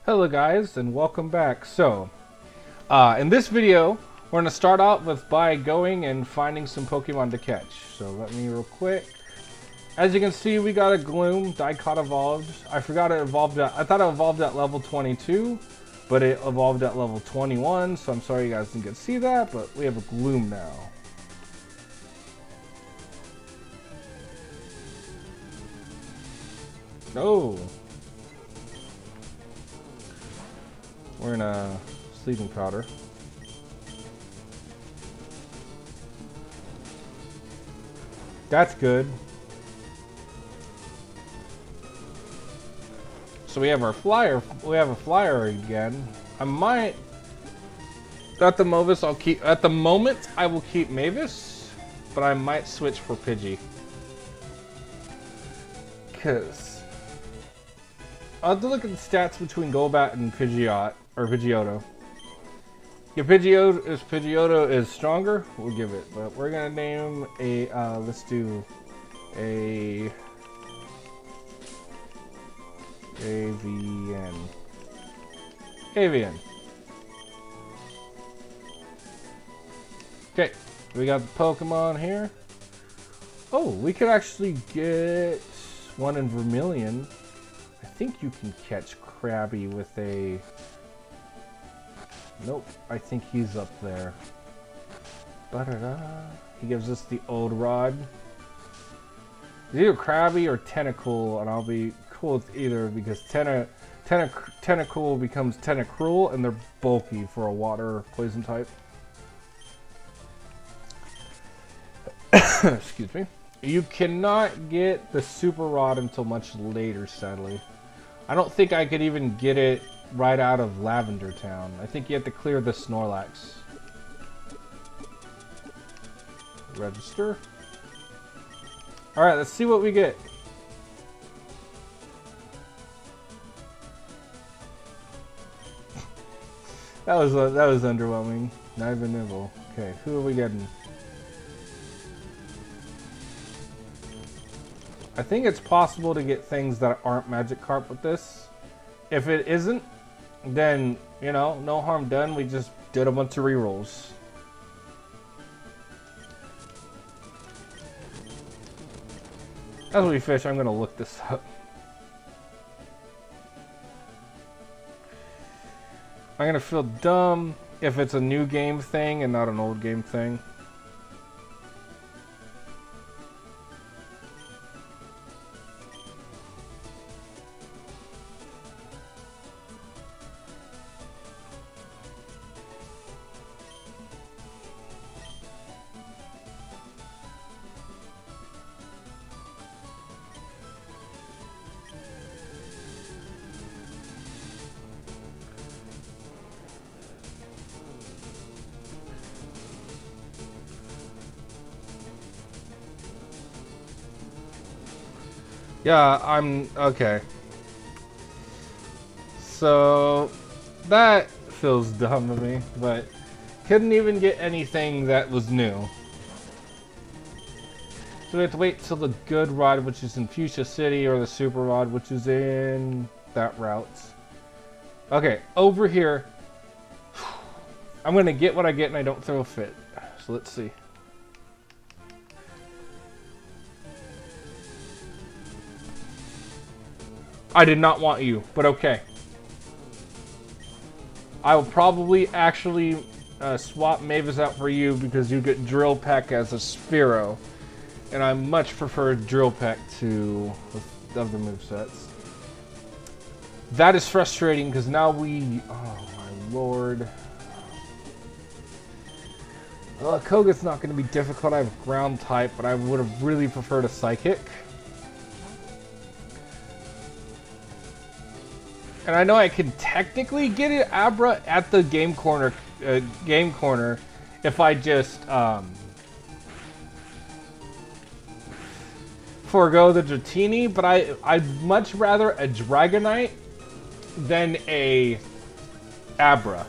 Hello guys and welcome back. So, in this video, we're going to start out by going and finding some Pokemon to catch. So let me real quick. As you can see, we got a Gloom, Dicot evolved. I forgot it evolved at, I thought it evolved at level 22, but it evolved at level 21, so I'm sorry you guys didn't get to see that, but we have a Gloom now. Oh! We're in a sleeping powder. That's good. So we have our flyer. We have a flyer again. I might. At the moment, I will keep Mavis, but I might switch for Pidgey. Cause I'll have to look at the stats between Golbat and Pidgeot or Pidgeotto. If Pidgeotto is stronger, we'll give it. But we're gonna name a. Let's do a AVN. AVN. Okay, we got the Pokemon here. Oh, we could actually get one in Vermilion. I think you can catch Krabby with a... Nope, I think he's up there. Ba-da-da. He gives us the old rod. It's either Krabby or Tentacool, and I'll be cool with either because Tentacool becomes Tentacruel, and they're bulky for a water poison type. Excuse me. You cannot get the Super Rod until much later, sadly. I don't think I could even get it right out of Lavender Town. I think you have to clear the Snorlax. Register. Alright, let's see what we get. That was underwhelming. Not even nibble. Okay, who are we getting? I think it's possible to get things that aren't Magikarp with this. If it isn't, then, you know, no harm done. We just did a bunch of rerolls. As we fish, I'm gonna look this up. I'm gonna feel dumb if it's a new game thing and not an old game thing. Yeah, I'm okay. So that feels dumb to me, but couldn't even get anything that was new. So we have to wait till the good rod, which is in Fuchsia City, or the super rod, which is in that route. Okay, over here. I'm gonna get what I get and I don't throw a fit. So let's see. I did not want you, but okay. I will probably actually swap Mavis out for you because you get Drill Peck as a Sphero. And I much prefer Drill Peck to the other movesets. That is frustrating because now we... Oh my lord. Well, Koga's not going to be difficult. I have a ground type, but I would have really preferred a Psychic. And I know I can technically get it Abra at the game corner if I just forego the Dratini, but I'd much rather a Dragonite than a Abra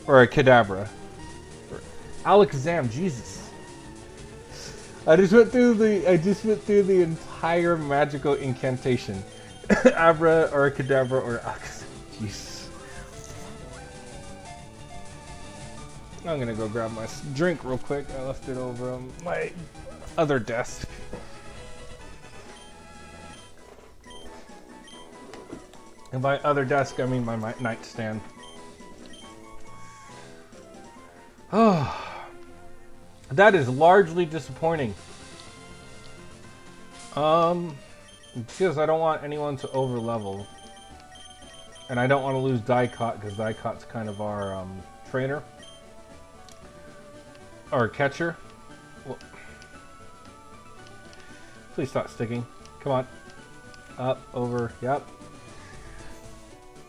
or a Kadabra. Alakazam, Jesus. I just went through the entire magical incantation. Abra or Cadabra or jeez. I'm gonna go grab my drink real quick. I left it over on my other desk. And by other desk, I mean my nightstand. Oh, that is largely disappointing. Because I don't want anyone to over level. And I don't want to lose Dicot, because Dicot's kind of our trainer. Or catcher. Well, please stop sticking. Come on. Up, over, yep.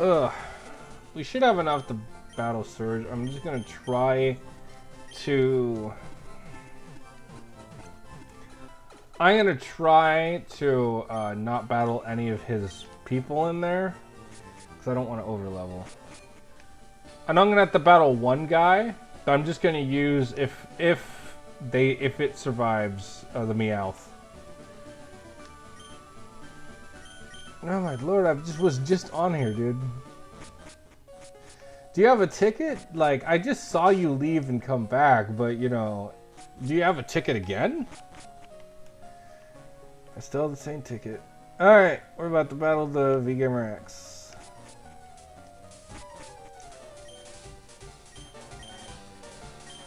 Ugh. We should have enough to battle Surge. I'm just gonna try to... I'm gonna try to not battle any of his people in there. Because I don't want to overlevel. And I'm gonna have to battle one guy. But I'm just gonna use if it survives the Meowth. Oh my lord, I was just on here, dude. Do you have a ticket? Like, I just saw you leave and come back, but you know, do you have a ticket again? I still have the same ticket. Alright, we're about to battle the V-Gamer X.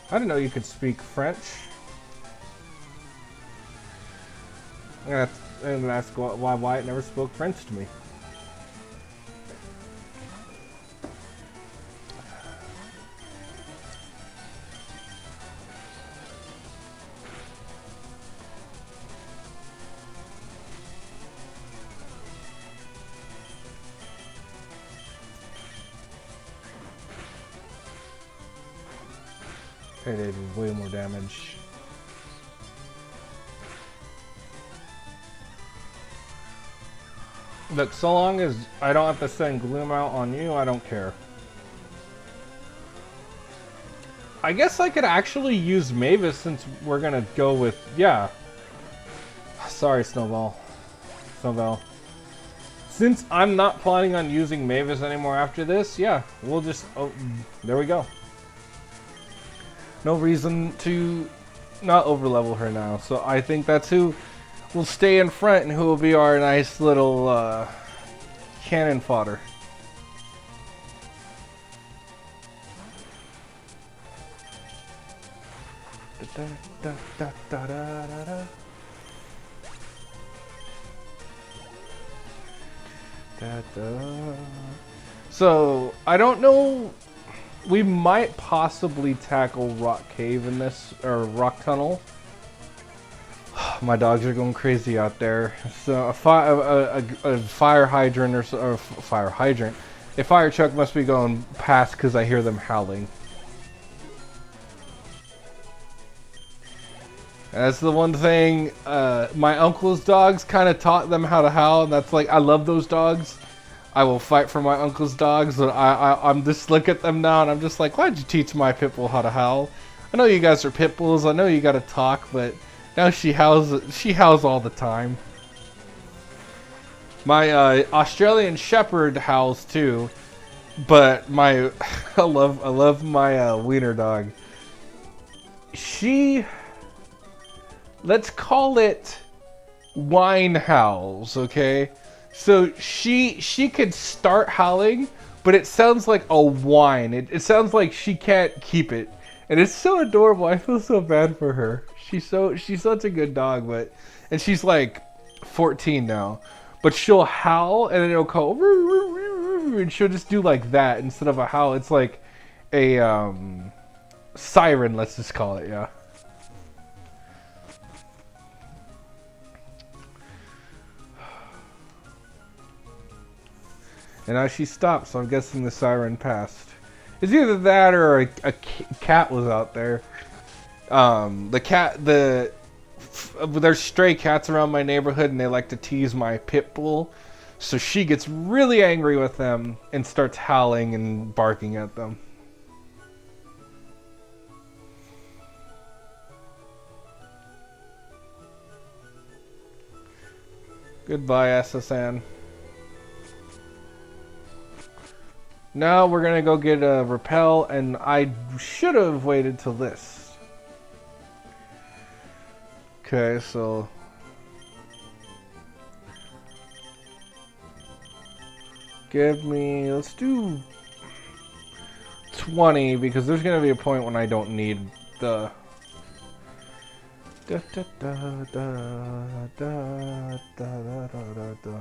I didn't know you could speak French. I'm gonna ask why Wyatt never spoke French to me. They did way more damage. Look, so long as I don't have to send Gloom out on you, I don't care. I guess I could actually use Mavis since we're gonna go with... Yeah. Sorry, Snowball. Snowball. Since I'm not planning on using Mavis anymore after this, yeah, we'll just... Oh, there we go. No reason to not overlevel her now. So I think that's who will stay in front and who will be our nice little cannon fodder. So I don't know. We might possibly tackle Rock Cave in this, or Rock Tunnel. My dogs are going crazy out there. So a fire hydrant or fire hydrant. A fire truck must be going past because I hear them howling. And that's the one thing. My uncle's dogs kind of taught them how to howl. And that's like, I love those dogs. I will fight for my uncle's dogs, but I'm just look at them now and I'm just like, why'd you teach my pit bull how to howl? I know you guys are pit bulls, I know you gotta talk, but now she howls all the time. My Australian Shepherd howls too, but my I love my wiener dog. She, let's call it whine howls, okay? So she could start howling, but it sounds like a whine. It sounds like she can't keep it. And it's so adorable. I feel so bad for her. She's such a good dog, and she's like 14 now. But she'll howl and then it'll go and she'll just do like that instead of a howl. It's like a siren, let's just call it, yeah. And now she stopped, so I'm guessing the siren passed. It's either that or a cat was out there. There's stray cats around my neighborhood and they like to tease my pit bull. So she gets really angry with them and starts howling and barking at them. Goodbye, SSN. Now we're gonna go get a repel, and I should have waited till this. Okay, so give me, let's do 20, because there's gonna be a point when I don't need the da, da, da, da, da, da, da, da, da.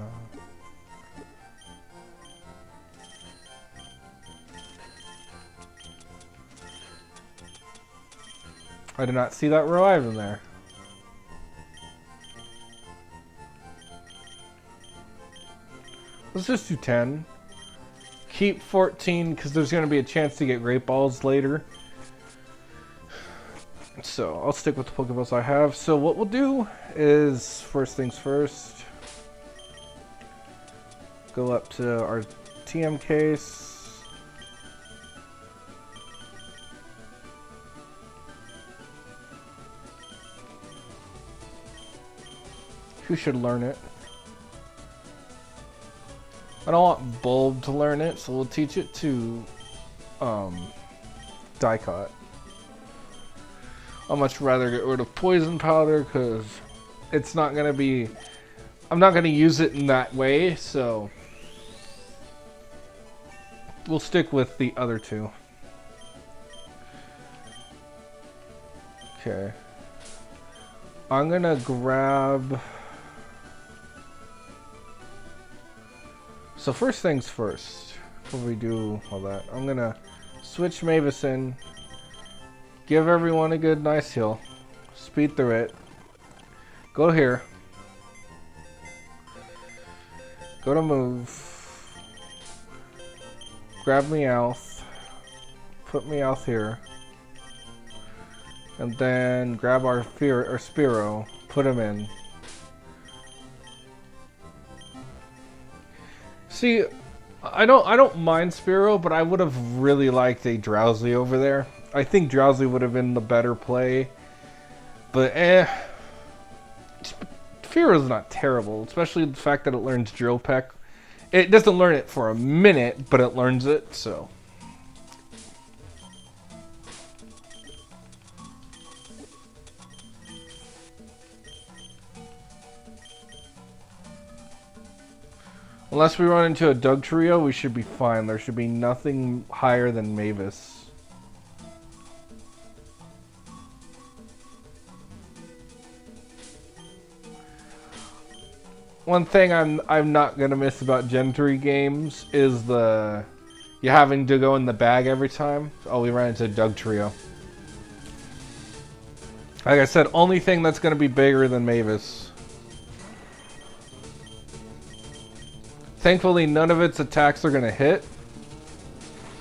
I did not see that row in there. Let's just do 10. Keep 14 because there's going to be a chance to get great balls later. So I'll stick with the Pokeballs I have. So what we'll do is, first things first, go up to our TM case. Who should learn it? I don't want Bulb to learn it, so we'll teach it to Dicot. I'd much rather get rid of Poison Powder because it's not going to be... I'm not going to use it in that way, so we'll stick with the other two. Okay. I'm going to grab... So first things first, before we do all that, I'm going to switch Mavis in, give everyone a good nice heal, speed through it, go here, go to move, grab Meowth, put Meowth here, and then grab our Spearow, put him in. See, I don't mind Spearow, but I would have really liked a Drowsy over there. I think Drowsy would have been the better play. But Spearow's not terrible, especially the fact that it learns Drill Peck. It doesn't learn it for a minute, but it learns it, so. Unless we run into a Dugtrio, we should be fine. There should be nothing higher than Mavis. One thing I'm not gonna miss about Gen 3 games is you having to go in the bag every time. Oh, we ran into Dugtrio. Like I said, only thing that's gonna be bigger than Mavis. Thankfully, none of its attacks are gonna hit,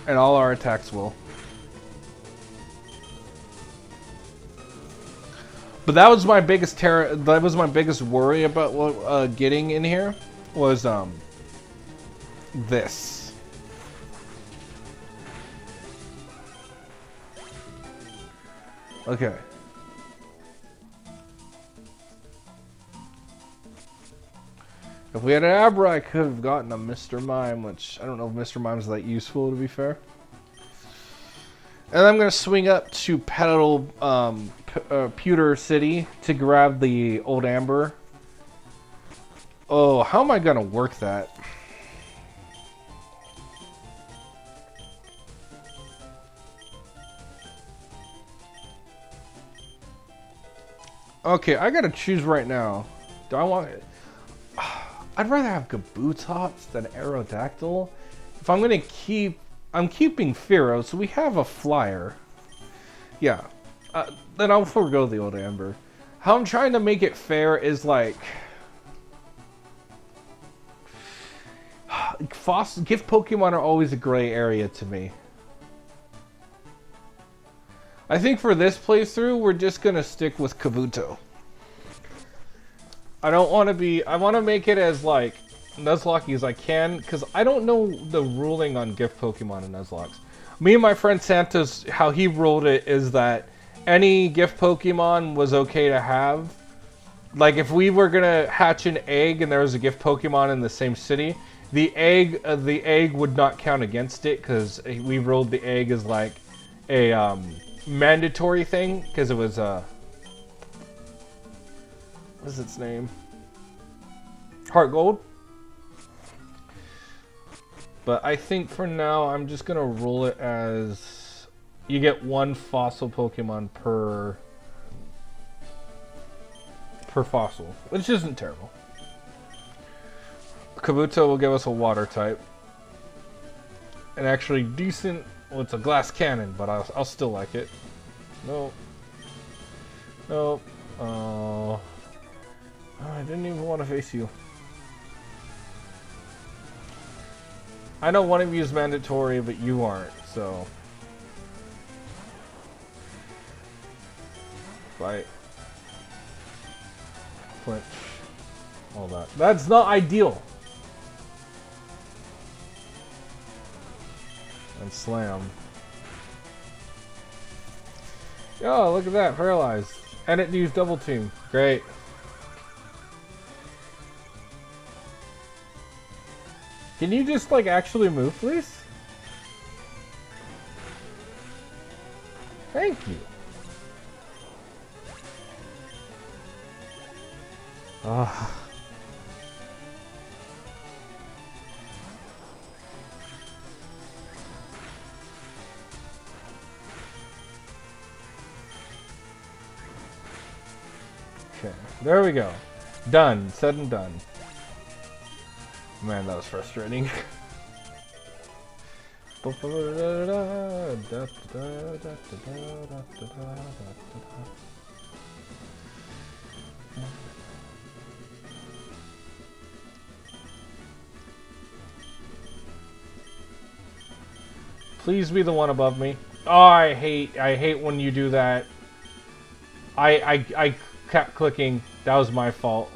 and all our attacks will. But that was my biggest worry about what getting in here was this. Okay. If we had an Abra, I could have gotten a Mr. Mime, which I don't know if Mr. Mime's that useful, to be fair. And I'm going to swing up to Petal Pewter City to grab the Old Amber. Oh, how am I going to work that? Okay, I got to choose right now. Do I want... I'd rather have Kabutops than Aerodactyl. If I'm going to keep... I'm keeping Fearow, so we have a flyer. Yeah. Then I'll forego the Old Amber. How I'm trying to make it fair is like... Gift Pokemon are always a gray area to me. I think for this playthrough, we're just going to stick with Kabuto. I don't want to be... I want to make it as, like, Nuzlocke as I can, because I don't know the ruling on gift Pokemon in Nuzlocke. Me and my friend Santos, how he ruled it is that any gift Pokemon was okay to have. Like, if we were going to hatch an egg and there was a gift Pokemon in the same city, the egg would not count against it because we rolled the egg as like a mandatory thing because it was what's its name? Heart gold. But I think for now I'm just gonna roll it as you get one fossil Pokemon per fossil, which isn't terrible. Kabuto will give us a water type. And actually decent, well, it's a glass cannon, but I'll still like it. No. No. Oh, I didn't even want to face you. I know one of you is mandatory, but you aren't, so. Fight. Clinch. All that. That's not ideal. And slam. Oh, look at that. Paralyzed. And it used double team. Great. Can you just, like, actually move, please? Thank you. Ah. Okay, there we go. Done. Said and done. Man, that was frustrating. Please be the one above me. Oh, I hate when you do that. I kept clicking. That was my fault.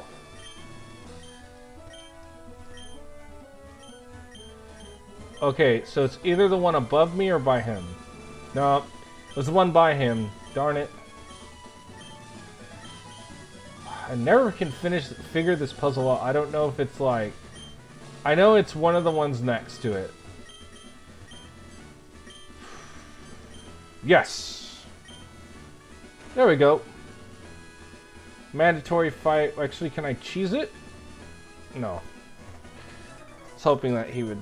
Okay, so it's either the one above me or by him. No, it was the one by him. Darn it. I never can figure this puzzle out. I don't know if it's like... I know it's one of the ones next to it. Yes! There we go. Mandatory fight. Actually, can I cheese it? No. I was hoping that he would...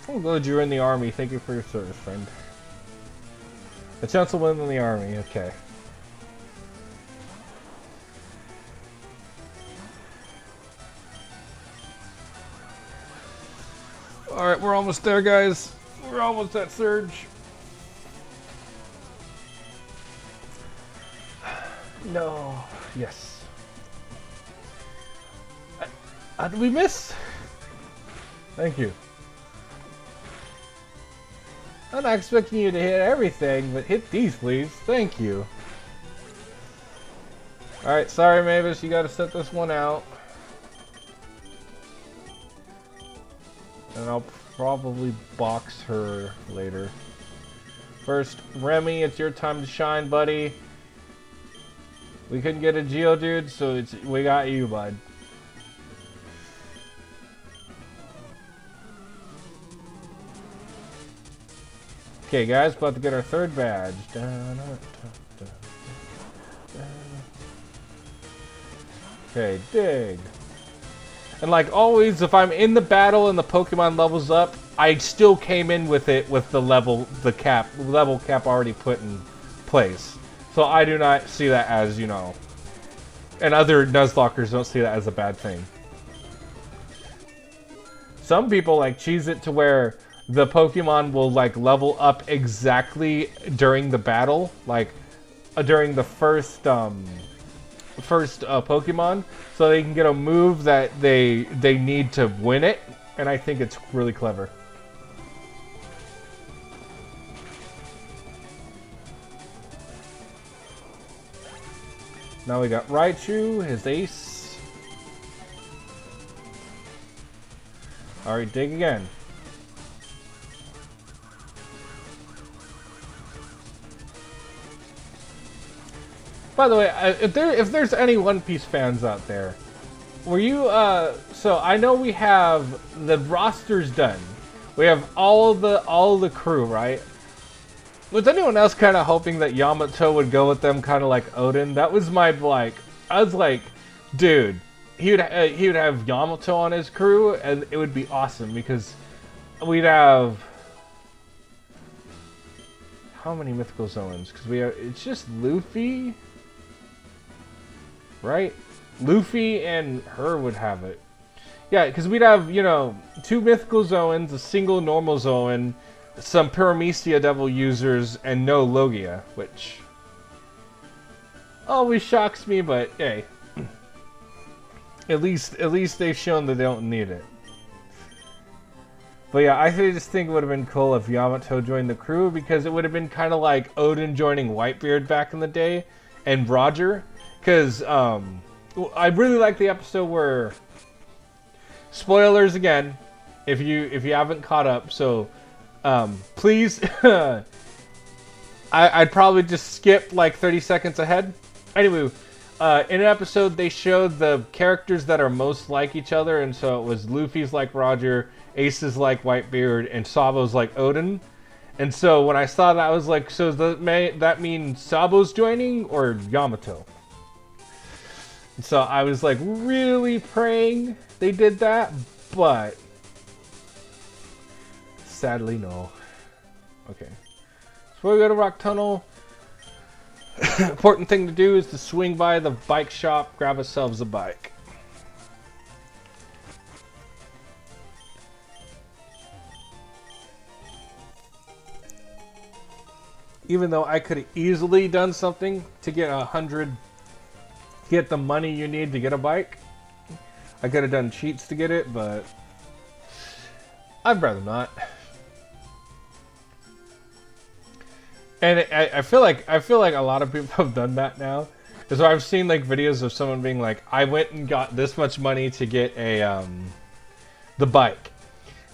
I'm glad you're in the army. Thank you for your service, friend. A chance to win in the army. Okay. Alright, we're almost there, guys. We're almost at Surge. No. Yes. How did we miss? Thank you. I'm not expecting you to hit everything, but hit these, please. Thank you. Alright, sorry, Mavis. You gotta set this one out. And I'll probably box her later. First, Remy, it's your time to shine, buddy. We couldn't get a Geodude, so we got you, bud. Okay, guys, about to get our third badge. Okay, dig. And like always, if I'm in the battle and the Pokemon levels up, I still came in with it with the level cap already put in place. So I do not see that as, you know, and other Nuzlockers don't see that as a bad thing. Some people like cheese it to where the Pokemon will like level up exactly during the battle, like during the first Pokemon, so they can get a move that they need to win it, and I think it's really clever. Now we got Raichu, his ace. Alright, dig again. By the way, if there's any One Piece fans out there, Were you, so I know we have the rosters done. We have all the crew, right? Was anyone else kind of hoping that Yamato would go with them, kind of like Odin? That was my, like, I was like, dude, he would have Yamato on his crew, and it would be awesome, because we'd have, how many mythical zones? Because we have, it's just Luffy, right? Luffy and her would have it. Yeah, because we'd have, you know, 2 mythical zones, a single normal zone, some Paramecia Devil users, and no Logia, which always shocks me, but hey. At least they've shown that they don't need it. But yeah, I just think it would have been cool if Yamato joined the crew, because it would have been kind of like Odin joining Whitebeard back in the day, and Roger, because I really like the episode where, spoilers again, if you haven't caught up, so please, I'd probably just skip like 30 seconds ahead. Anyway, in an episode they showed the characters that are most like each other, and so it was Luffy's like Roger, Ace's like Whitebeard, and Sabo's like Odin. And so when I saw that, I was like, so does that mean Sabo's joining or Yamato? And so I was like really praying they did that, but sadly no. Okay. So before we go to Rock Tunnel, important thing to do is to swing by the bike shop, grab ourselves a bike. Even though I could have easily done something to get get the money you need to get a bike. I could have done cheats to get it, but I'd rather not. And I feel like a lot of people have done that now. So I've seen like videos of someone being like, I went and got this much money to get a the bike.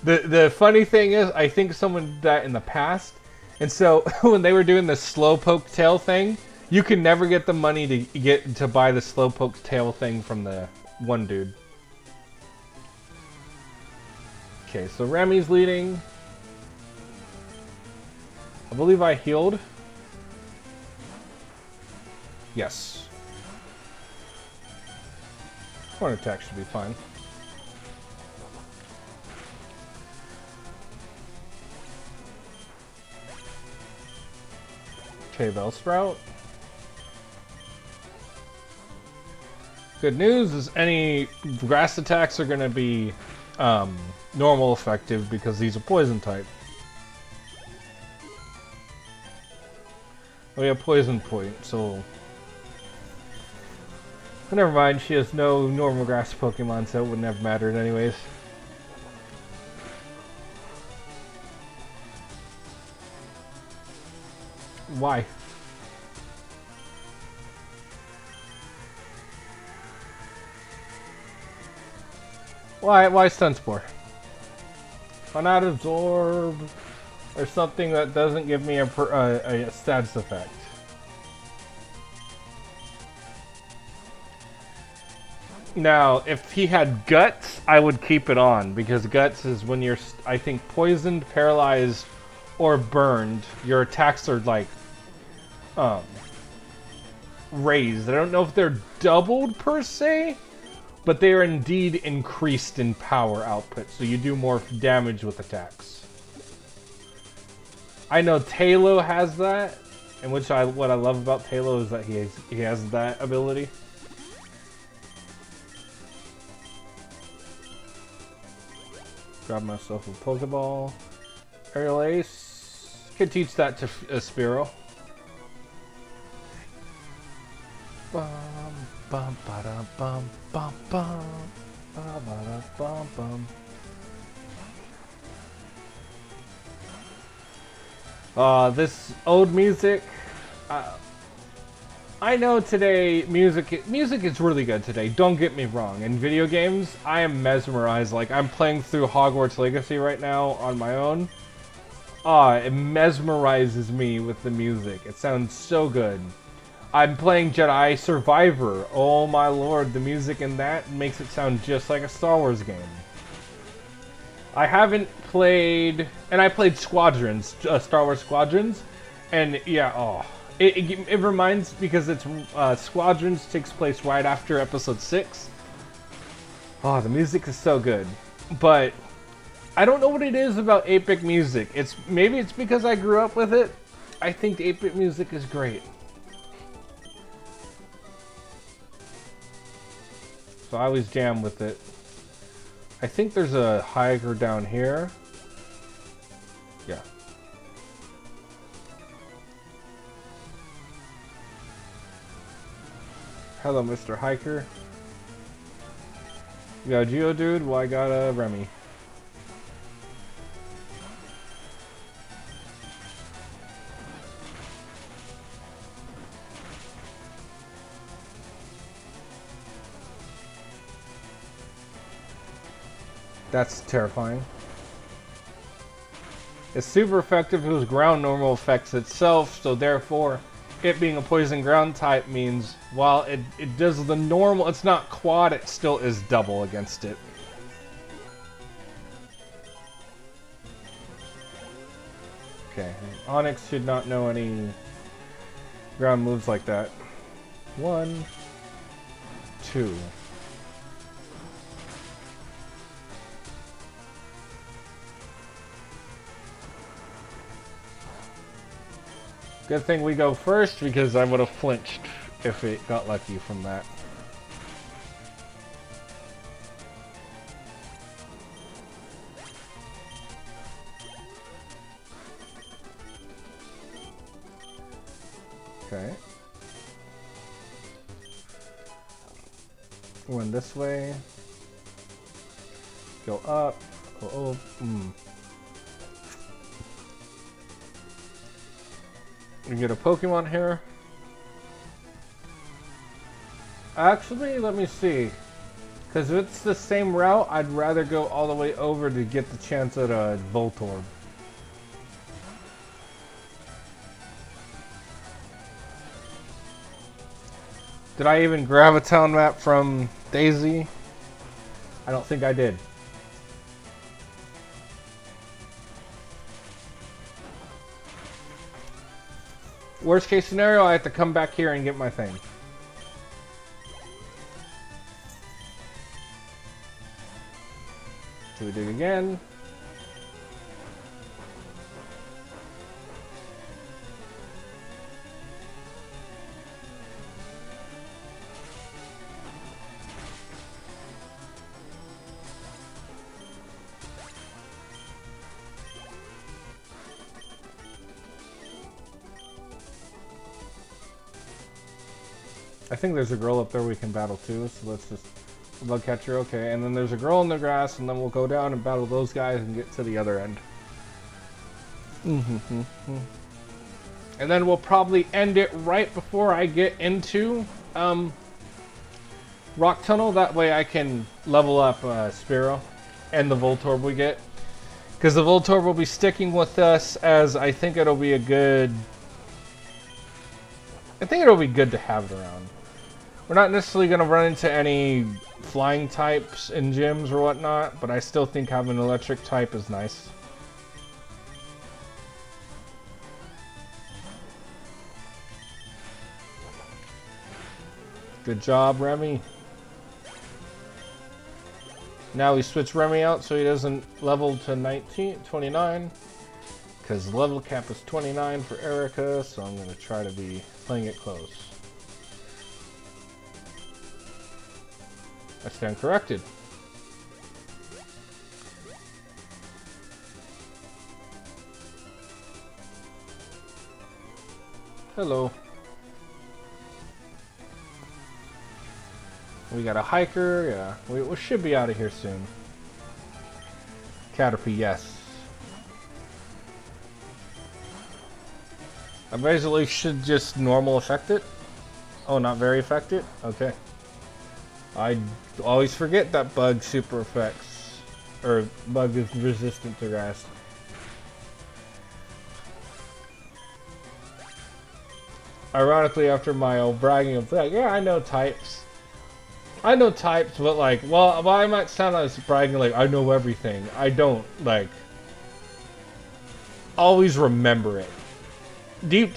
The funny thing is, I think someone did that in the past. And so when they were doing the slowpoke tail thing, you can never get the money to buy the slowpoke tail thing from the one dude. Okay, so Remy's leading. I believe I healed. Yes. Horn attack should be fine. Okay, Bellsprout. Good news is any grass attacks are going to be normal effective because these are poison type. We have poison point, so never mind. She has no normal grass Pokemon, so it wouldn't have mattered anyways. Why? Why Stun Spore? Why not Absorb or something that doesn't give me a status effect? Now, if he had Guts, I would keep it on, because Guts is when you're, I think, poisoned, paralyzed, or burned, your attacks are like raised. I don't know if they're doubled per se, but they are indeed increased in power output, so you do more damage with attacks. I know Talo has that, and what I love about Talo is that he has that ability. Grab myself a Pokeball. Aerial Ace. Could teach that to Spearow. Bum bum ba bum bum bum ba bum bum. This old music. I know today music is really good today. Don't get me wrong. In video games, I am mesmerized. Like, I'm playing through Hogwarts Legacy right now on my own. It mesmerizes me with the music. It sounds so good. I'm playing Jedi Survivor. Oh my lord, the music in that makes it sound just like a Star Wars game. I haven't played, and I played Squadrons, Star Wars Squadrons, and yeah, oh, it reminds, because it's Squadrons takes place right after Episode 6. Oh, the music is so good, but I don't know what it is about 8-bit music. Maybe it's because I grew up with it. I think 8-bit music is great. So I always jam with it. I think there's a hiker down here. Yeah. Hello, Mr. Hiker. You got a Geodude? Well, I got a Remy. That's terrifying. It's super effective because ground normal affects itself, so therefore it being a poison ground type means while it does the normal, it's not quad, it still is double against it. Okay, Onyx should not know any ground moves like that. 1, 2. Good thing we go first, because I would have flinched if it got lucky from that. Okay. Went this way. Go up. Oh. We get a Pokemon here. Actually, let me see. Because if it's the same route, I'd rather go all the way over to get the chance at a Voltorb. Did I even grab a town map from Daisy? I don't think I did. Worst case scenario, I have to come back here and get my thing. So we dig again. I think there's a girl up there we can battle too, so let's just bug catch her. Okay, and then there's a girl in the grass, and then we'll go down and battle those guys and get to the other end. And then we'll probably end it right before I get into Rock Tunnel. That way I can level up Spearow and the Voltorb we get. Because the Voltorb will be sticking with us, as I think it'll be a good... I think it'll be good to have it around. We're not necessarily going to run into any flying types in gyms or whatnot, but I still think having an electric type is nice. Good job, Remy. Now we switch Remy out so he doesn't level to 29. Because the level cap is 29 for Erica, so I'm going to try to be playing it close. I stand corrected. Hello. We got a hiker, yeah. We should be out of here soon. Caterpie, yes. I basically should just normal affect it. Oh, not very affect it? Okay. I always forget that bug super effects. Or bug is resistant to grass. Ironically, after my old bragging of like, yeah, I know types. I know types, but like, well, I might sound like bragging like I know everything. I don't, like, always remember it. Deep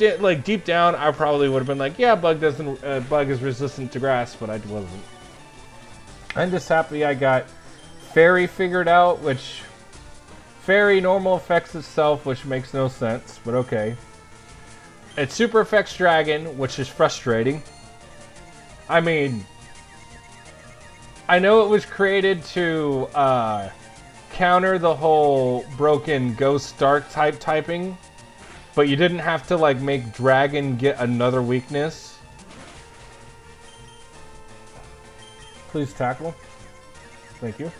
down, I probably would have been like, yeah, bug is resistant to grass, but I wasn't. I'm just happy I got fairy figured out, which fairy normal affects itself, which makes no sense, but okay. It super affects dragon, which is frustrating. I mean, I know it was created to counter the whole broken ghost dark type typing, but you didn't have to like make dragon get another weakness. Please tackle. Thank you.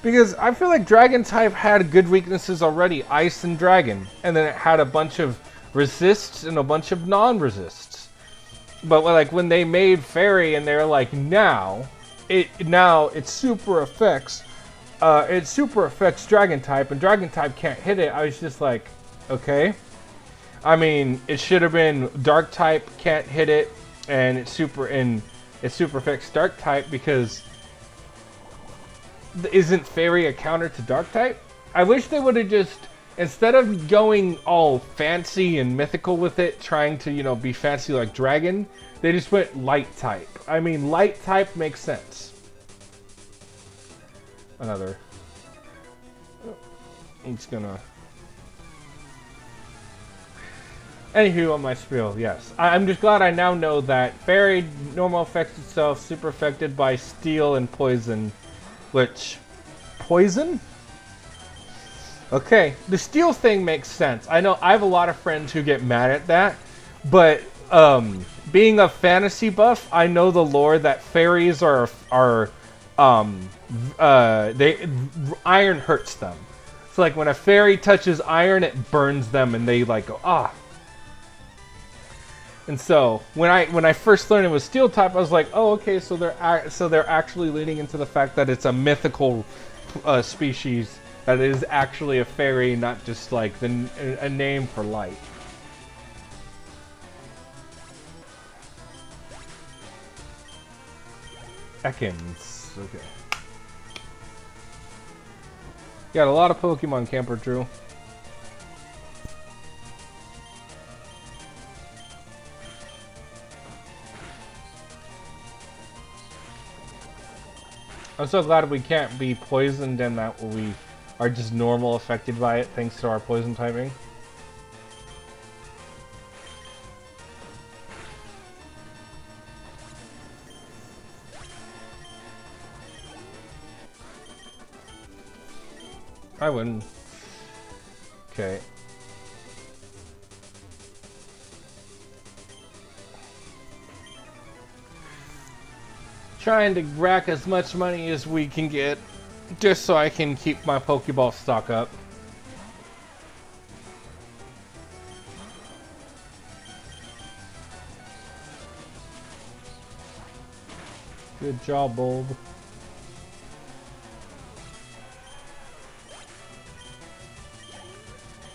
Because I feel like dragon type had good weaknesses already, ice and dragon, and then it had a bunch of resists and a bunch of non-resists. But like when they made fairy and they're like now it super affects dragon type and dragon type can't hit it. I was just like, okay. I mean, it should have been dark type can't hit it and it super affects dark type because isn't fairy a counter to dark type? I wish they would have just, instead of going all fancy and mythical with it, trying to, you know, be fancy like dragon, they just went light type. I mean, light type makes sense. Another. It's gonna. Anywho, on my spiel, yes. I'm just glad I now know that fairy normal affects itself, super affected by steel and poison. Which, poison? Okay, the steel thing makes sense. I know I have a lot of friends who get mad at that, but being a fantasy buff, I know the lore that fairies iron hurts them. So like when a fairy touches iron, it burns them, and they like go ah. And so when I first learned it was steel type, I was like, oh, okay, so they're actually leading into the fact that it's a mythical species that is actually a fairy, not just like a name for light. Ekans, okay. Got a lot of Pokemon Camper, Drew. I'm so glad we can't be poisoned and that we are just normal affected by it thanks to our poison typing. I wouldn't. Okay. Trying to rack as much money as we can get just so I can keep my Pokeball stock up. Good job, Bulb.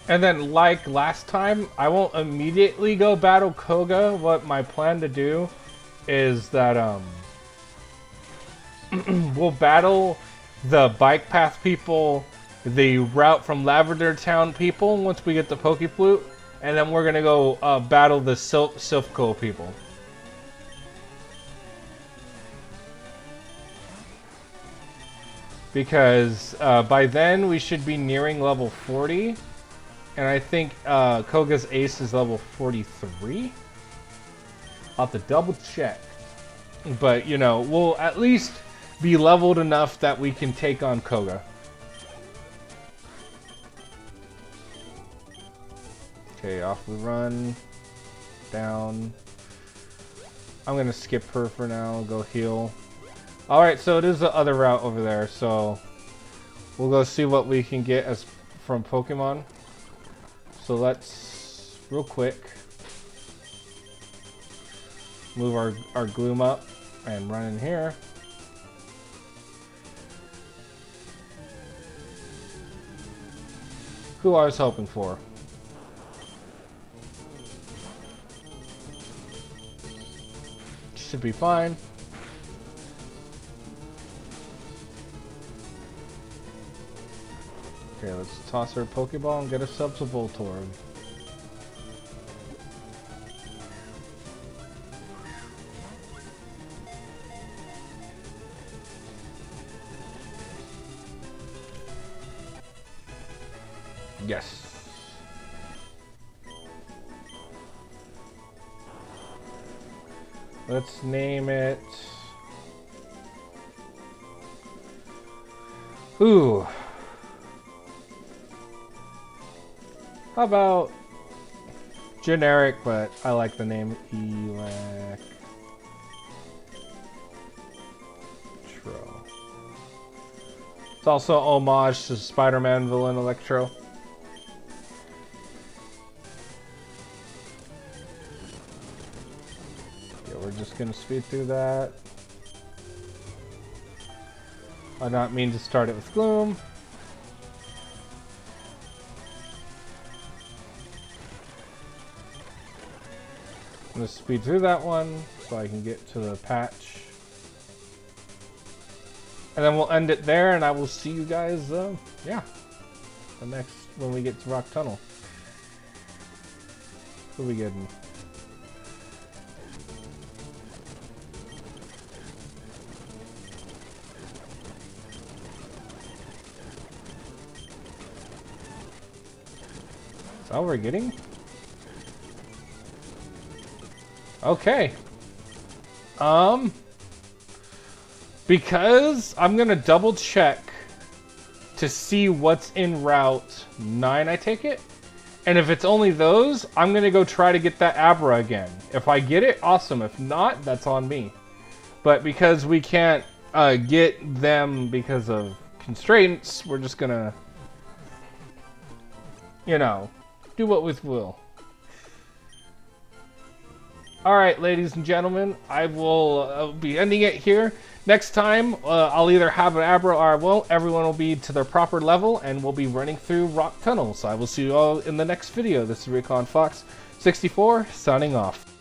And then, like last time, I won't immediately go battle Koga. What my plan to do is that, we'll battle the bike path people, the route from Lavender Town people once we get the Pokeflute, and then we're gonna go battle the Silphco people. Because by then we should be nearing level 40, and I think Koga's ace is level 43. I'll have to double check. But, you know, we'll at least be leveled enough that we can take on Koga. Okay, off we run. Down. I'm gonna skip her for now, go heal. Alright, so it is the other route over there, so we'll go see what we can get as from Pokemon. So let's, real quick, move our Gloom up and run in here. Who I was hoping for. should be fine. Okay, let's toss our Pokeball and get ourselves a Voltorb. Yes. Let's name it. Ooh. How about generic, but I like the name Electro. It's also homage to Spider-Man villain Electro. We're just gonna speed through that. I not mean to start it with Gloom. I'm gonna speed through that one so I can get to the patch. And then we'll end it there, and I will see you guys, yeah, the next, when we get to Rock Tunnel. What are we getting? Is that what we're getting? Okay. Because I'm gonna double check to see what's in Route 9, I take it. And if it's only those, I'm gonna go try to get that Abra again. If I get it, awesome. If not, that's on me. But because we can't get them because of constraints, we're just gonna, you know, do what with will. Alright, ladies and gentlemen, I will be ending it here. Next time, I'll either have an Abra or I won't. Everyone will be to their proper level, and we'll be running through Rock Tunnel. So I will see you all in the next video. This is Recon Fox 64, signing off.